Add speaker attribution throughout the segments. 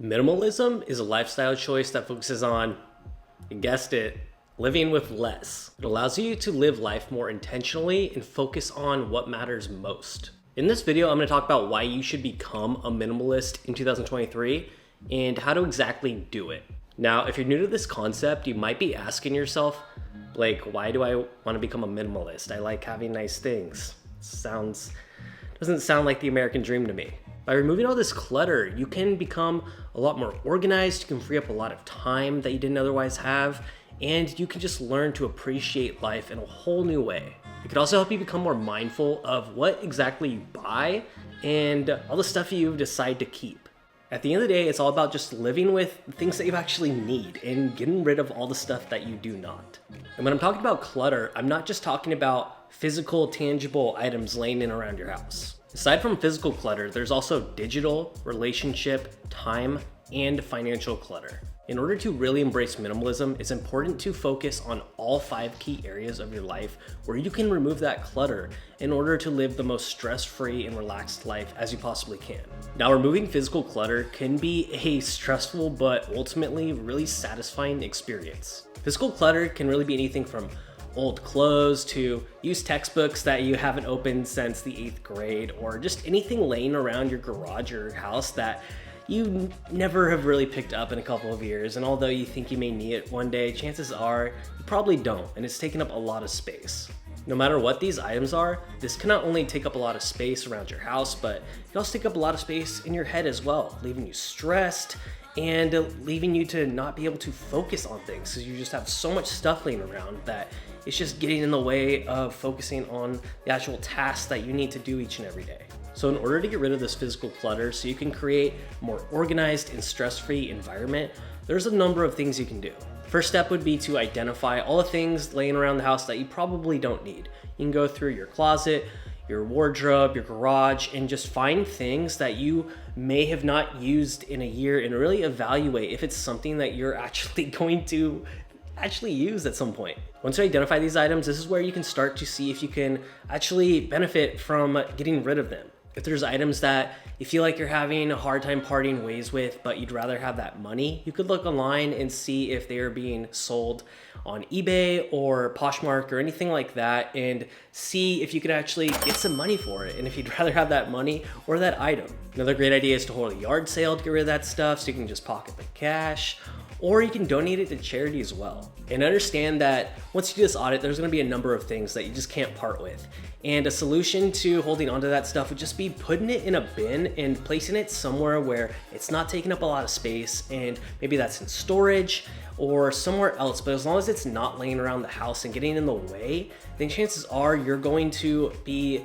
Speaker 1: Minimalism is a lifestyle choice that focuses on, you guessed it, living with less. It allows you to live life more intentionally and focus on what matters most. In this video, I'm going to talk about why you should become a minimalist in 2023 and how to exactly do it. Now, if you're new to this concept, you might be asking yourself, like, why do I want to become a minimalist? I like having nice things. Doesn't sound like the American dream to me. By removing all this clutter, you can become a lot more organized, you can free up a lot of time that you didn't otherwise have, and you can just learn to appreciate life in a whole new way. It could also help you become more mindful of what exactly you buy and all the stuff you decide to keep. At the end of the day, it's all about just living with things that you actually need and getting rid of all the stuff that you do not. And when I'm talking about clutter, I'm not just talking about physical, tangible items laying in around your house. Aside from physical clutter, there's also digital, relationship, time, and financial clutter. In order to really embrace minimalism, it's important to focus on all 5 key areas of your life where you can remove that clutter in order to live the most stress-free and relaxed life as you possibly can. Now, removing physical clutter can be a stressful but ultimately really satisfying experience. Physical clutter can really be anything from old clothes to used textbooks that you haven't opened since the 8th grade, or just anything laying around your garage or house that you never have really picked up in a couple of years. And although you think you may need it one day, chances are you probably don't, and it's taking up a lot of space. No matter what these items are, this can not only take up a lot of space around your house, but it can also take up a lot of space in your head as well, leaving you stressed and leaving you to not be able to focus on things because you just have so much stuff laying around that it's just getting in the way of focusing on the actual tasks that you need to do each and every day. So in order to get rid of this physical clutter so you can create a more organized and stress-free environment, there's a number of things you can do. First step would be to identify all the things laying around the house that you probably don't need. You can go through your closet, your wardrobe, your garage, and just find things that you may have not used in a year and really evaluate if it's something that you're actually going to use at some point. Once you identify these items, this is where you can start to see if you can actually benefit from getting rid of them. If there's items that you feel like you're having a hard time parting ways with, but you'd rather have that money, you could look online and see if they are being sold on eBay or Poshmark or anything like that, and see if you could actually get some money for it, and if you'd rather have that money or that item. Another great idea is to hold a yard sale to get rid of that stuff so you can just pocket the cash, or you can donate it to charity as well. And understand that once you do this audit, there's gonna be a number of things that you just can't part with. And a solution to holding onto that stuff would just be putting it in a bin and placing it somewhere where it's not taking up a lot of space, and maybe that's in storage or somewhere else, but as long as it's not laying around the house and getting in the way, then chances are you're going to be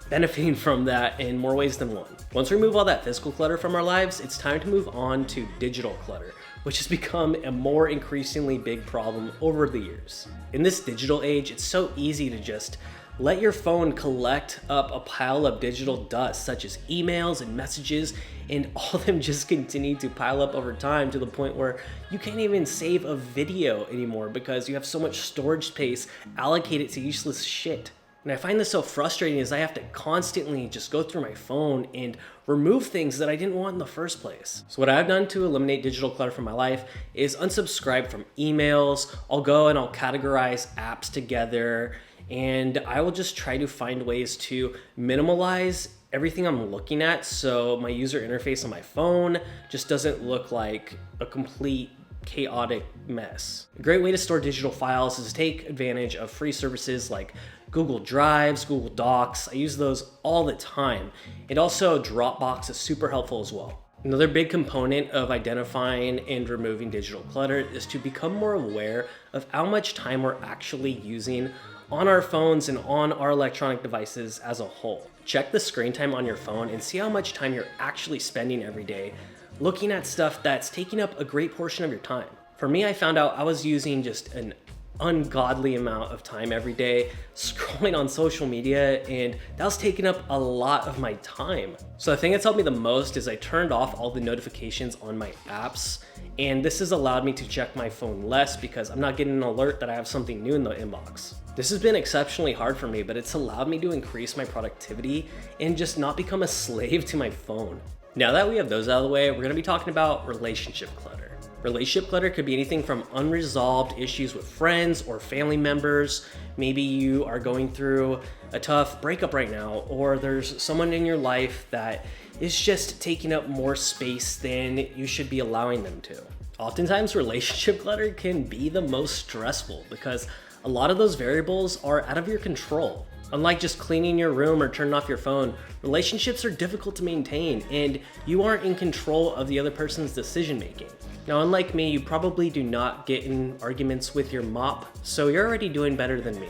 Speaker 1: benefiting from that in more ways than one. Once we remove all that physical clutter from our lives, it's time to move on to digital clutter, which has become a more increasingly big problem over the years. In this digital age, it's so easy to just let your phone collect up a pile of digital dust, such as emails and messages, and all of them just continue to pile up over time to the point where you can't even save a video anymore because you have so much storage space allocated to useless shit. And I find this so frustrating as I have to constantly just go through my phone and remove things that I didn't want in the first place. So what I've done to eliminate digital clutter from my life is unsubscribe from emails. I'll go and I'll categorize apps together, and I will just try to find ways to minimalize everything I'm looking at so my user interface on my phone just doesn't look like a complete chaotic mess. A great way to store digital files is to take advantage of free services like Google Drives, Google Docs. I use those all the time. And also Dropbox is super helpful as well. Another big component of identifying and removing digital clutter is to become more aware of how much time we're actually using on our phones and on our electronic devices as a whole. Check the screen time on your phone and see how much time you're actually spending every day looking at stuff that's taking up a great portion of your time. For me, I found out I was using just an ungodly amount of time every day scrolling on social media, and that was taking up a lot of my time. So the thing that's helped me the most is I turned off all the notifications on my apps, and this has allowed me to check my phone less because I'm not getting an alert that I have something new in the inbox. This has been exceptionally hard for me, but it's allowed me to increase my productivity and just not become a slave to my phone. Now that we have those out of the way, we're gonna be talking about relationship clutter. Relationship clutter could be anything from unresolved issues with friends or family members. Maybe you are going through a tough breakup right now, or there's someone in your life that is just taking up more space than you should be allowing them to. Oftentimes, relationship clutter can be the most stressful because a lot of those variables are out of your control. Unlike just cleaning your room or turning off your phone, relationships are difficult to maintain and you aren't in control of the other person's decision making. Now, unlike me, you probably do not get in arguments with your mop, so you're already doing better than me.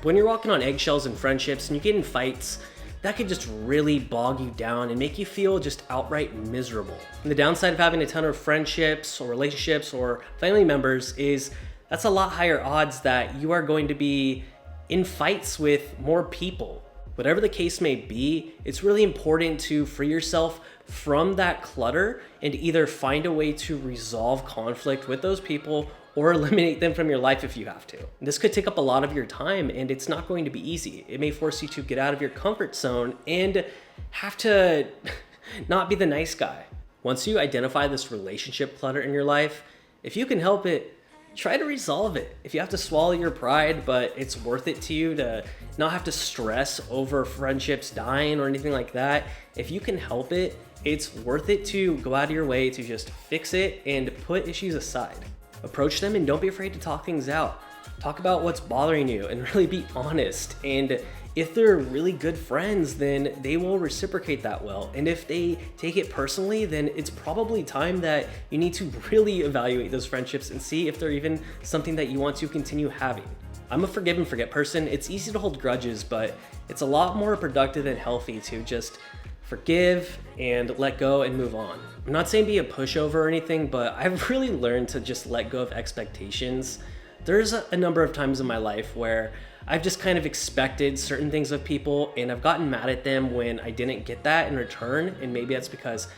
Speaker 1: When you're walking on eggshells in friendships and you get in fights, that could just really bog you down and make you feel just outright miserable. And the downside of having a ton of friendships or relationships or family members is that's a lot higher odds that you are going to be in fights with more people. Whatever the case may be, it's really important to free yourself from that clutter and either find a way to resolve conflict with those people or eliminate them from your life if you have to. This could take up a lot of your time and it's not going to be easy. It may force you to get out of your comfort zone and have to not be the nice guy. Once you identify this relationship clutter in your life, if you can help it, try to resolve it. If you have to swallow your pride, but it's worth it to you to not have to stress over friendships dying or anything like that, if you can help it, it's worth it to go out of your way to just fix it and put issues aside. Approach them and don't be afraid to talk things out. Talk about what's bothering you and really be honest. And if they're really good friends, then they will reciprocate that well. And if they take it personally, then it's probably time that you need to really evaluate those friendships and see if they're even something that you want to continue having. I'm a forgive and forget person. It's easy to hold grudges, but it's a lot more productive and healthy to just forgive and let go and move on. I'm not saying be a pushover or anything, but I've really learned to just let go of expectations. There's a number of times in my life where I've just kind of expected certain things of people and I've gotten mad at them when I didn't get that in return. And maybe that's because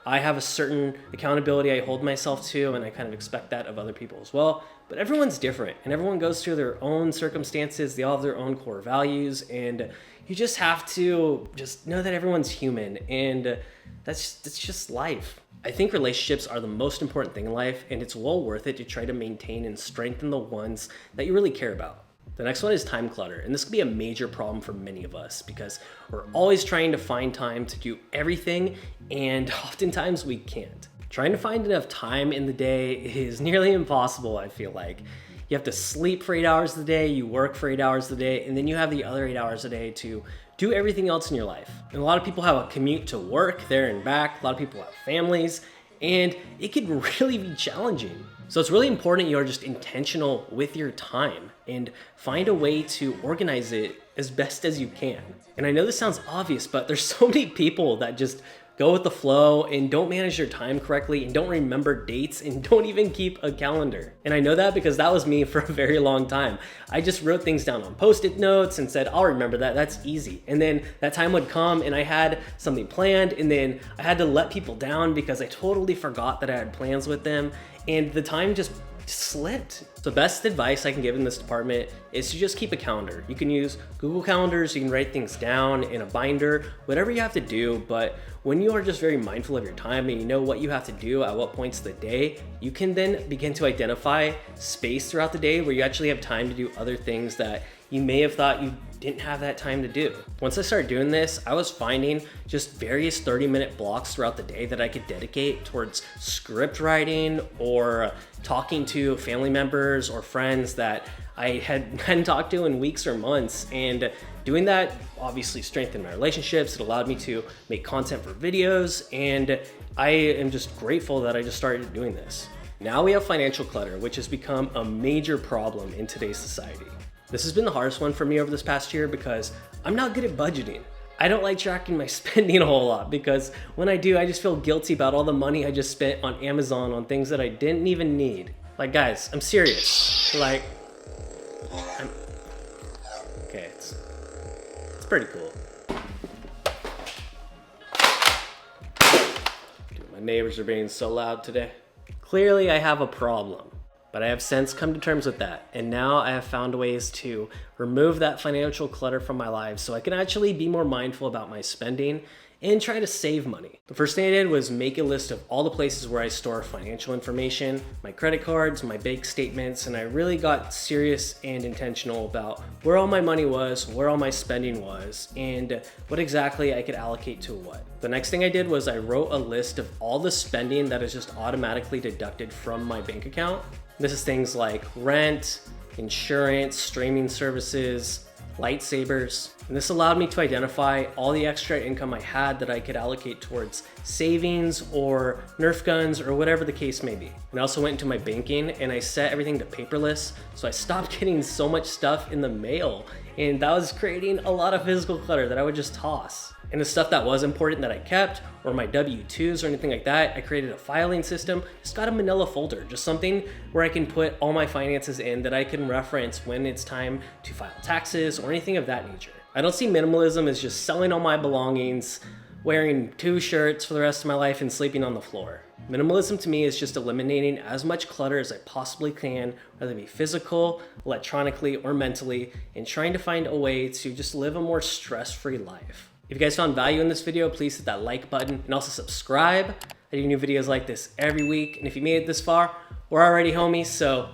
Speaker 1: I have a certain accountability I hold myself to and I kind of expect that of other people as well. But everyone's different and everyone goes through their own circumstances. They all have their own core values and you just have to just know that everyone's human and that's just life. I think relationships are the most important thing in life and it's well worth it to try to maintain and strengthen the ones that you really care about. The next one is time clutter, and this can be a major problem for many of us because we're always trying to find time to do everything and oftentimes we can't. Trying to find enough time in the day is nearly impossible, I feel like. You have to sleep for 8 hours a day, you work for 8 hours a day, and then you have the other 8 hours a day to do everything else in your life. And a lot of people have a commute to work there and back, a lot of people have families, and it can really be challenging. So it's really important you are just intentional with your time and find a way to organize it as best as you can. And I know this sounds obvious, but there's so many people that just go with the flow and don't manage their time correctly and don't remember dates and don't even keep a calendar. And I know that because that was me for a very long time. I just wrote things down on Post-it notes and said, I'll remember that, that's easy. And then that time would come and I had something planned and then I had to let people down because I totally forgot that I had plans with them and the time just slipped. So best advice I can give in this department is to just keep a calendar. You can use Google Calendars, you can write things down in a binder, whatever you have to do, but when you are just very mindful of your time and you know what you have to do at what points of the day, you can then begin to identify space throughout the day where you actually have time to do other things that you may have thought you didn't have that time to do. Once I started doing this, I was finding just various 30-minute blocks throughout the day that I could dedicate towards script writing or talking to family members or friends that I hadn't talked to in weeks or months. And doing that obviously strengthened my relationships. It allowed me to make content for videos. And I am just grateful that I just started doing this. Now we have financial clutter, which has become a major problem in today's society. This has been the hardest one for me over this past year because I'm not good at budgeting. I don't like tracking my spending a whole lot because when I do, I just feel guilty about all the money I just spent on Amazon on things that I didn't even need. Like guys, I'm serious. Like, okay, it's pretty cool. Dude, my neighbors are being so loud today. Clearly I have a problem. But I have since come to terms with that. And now I have found ways to remove that financial clutter from my life so I can actually be more mindful about my spending and try to save money. The first thing I did was make a list of all the places where I store financial information, my credit cards, my bank statements, and I really got serious and intentional about where all my money was, where all my spending was, and what exactly I could allocate to what. The next thing I did was I wrote a list of all the spending that is just automatically deducted from my bank account. This is things like rent, insurance, streaming services, lightsabers. And this allowed me to identify all the extra income I had that I could allocate towards savings or Nerf guns or whatever the case may be. And I also went into my banking and I set everything to paperless, so I stopped getting so much stuff in the mail, and that was creating a lot of physical clutter that I would just toss. And the stuff that was important that I kept, or my W-2s or anything like that, I created a filing system, just got a manila folder, just something where I can put all my finances in that I can reference when it's time to file taxes or anything of that nature. I don't see minimalism as just selling all my belongings, wearing 2 shirts for the rest of my life, and sleeping on the floor. Minimalism to me is just eliminating as much clutter as I possibly can, whether it be physical, electronically, or mentally, and trying to find a way to just live a more stress-free life. If you guys found value in this video, please hit that like button and also subscribe. I do new videos like this every week, and if you made it this far, we're already homies, so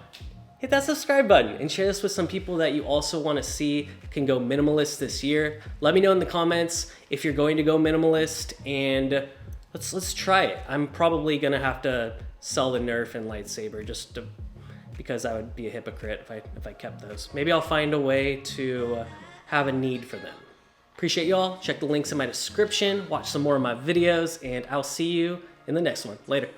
Speaker 1: hit that subscribe button and share this with some people that you also want to see can go minimalist this year. Let me know in the comments if you're going to go minimalist, and let's try it. I'm probably gonna have to sell the Nerf and lightsaber because I would be a hypocrite if I kept those. Maybe I'll find a way to have a need for them. Appreciate y'all. Check the links in my description, watch some more of my videos, and I'll see you in the next one. Later.